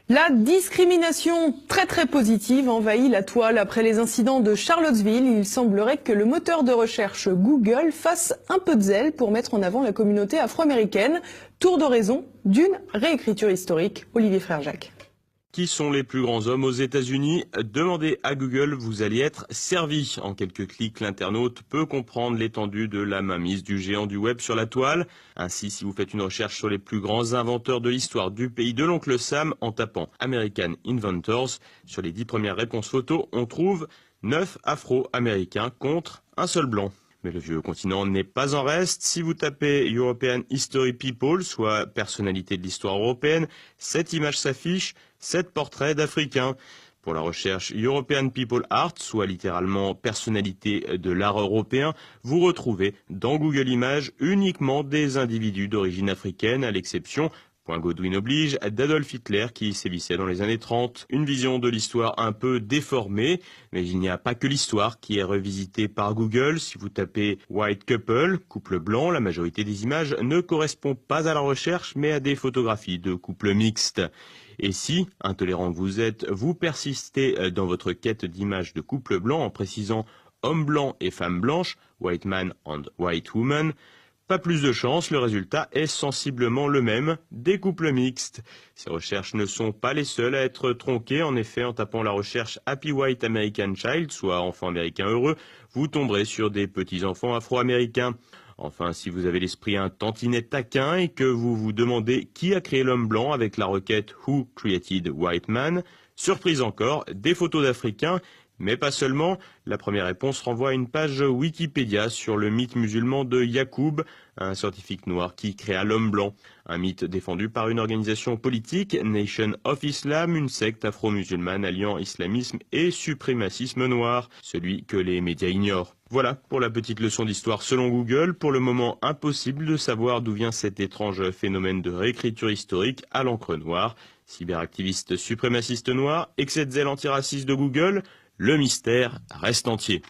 La discrimination très positive envahit la toile après les incidents de Charlottesville. Il semblerait que le moteur de recherche Google fasse un peu de zèle pour mettre en avant la communauté afro-américaine. Tour d'horizon d'une réécriture historique. Olivier Frère-Jacques. Qui sont les plus grands hommes aux États-Unis? Demandez à Google, vous allez être servi. En quelques clics, l'internaute peut comprendre l'étendue de la mainmise du géant du web sur la toile. Ainsi, si vous faites une recherche sur les plus grands inventeurs de l'histoire du pays de l'oncle Sam en tapant American Inventors, sur les 10 premières réponses photos, on trouve 9 afro-américains contre un seul blanc. Mais le vieux continent n'est pas en reste. Si vous tapez European History People, soit personnalité de l'histoire européenne, 7 images s'affichent, 7 portraits d'Africains. Pour la recherche European People Art, soit littéralement personnalité de l'art européen, vous retrouvez dans Google Images uniquement des individus d'origine africaine, à l'exception, point Godwin oblige, d'Adolf Hitler qui sévissait dans les années 30. Une vision de l'histoire un peu déformée, mais il n'y a pas que l'histoire qui est revisitée par Google. Si vous tapez White Couple, couple blanc, la majorité des images ne correspond pas à la recherche, mais à des photographies de couples mixtes. Et si, intolérant que vous êtes, vous persistez dans votre quête d'images de couples blancs en précisant homme blanc et femme blanche, white man and white woman, pas plus de chance, le résultat est sensiblement le même, des couples mixtes. Ces recherches ne sont pas les seules à être tronquées. En effet, en tapant la recherche Happy White American Child, soit enfant américain heureux, vous tomberez sur des petits-enfants afro-américains. Enfin, si vous avez l'esprit un tantinet taquin et que vous vous demandez qui a créé l'homme blanc avec la requête Who created white man, surprise encore, des photos d'Africains. Mais pas seulement, la première réponse renvoie à une page Wikipédia sur le mythe musulman de Yacoub, un scientifique noir qui créa l'homme blanc. Un mythe défendu par une organisation politique, Nation of Islam, une secte afro-musulmane alliant islamisme et suprémacisme noir, celui que les médias ignorent. Voilà pour la petite leçon d'histoire selon Google. Pour le moment, impossible de savoir d'où vient cet étrange phénomène de réécriture historique à l'encre noire. Cyberactiviste suprémaciste noir, excès de zèle antiraciste de Google, le mystère reste entier.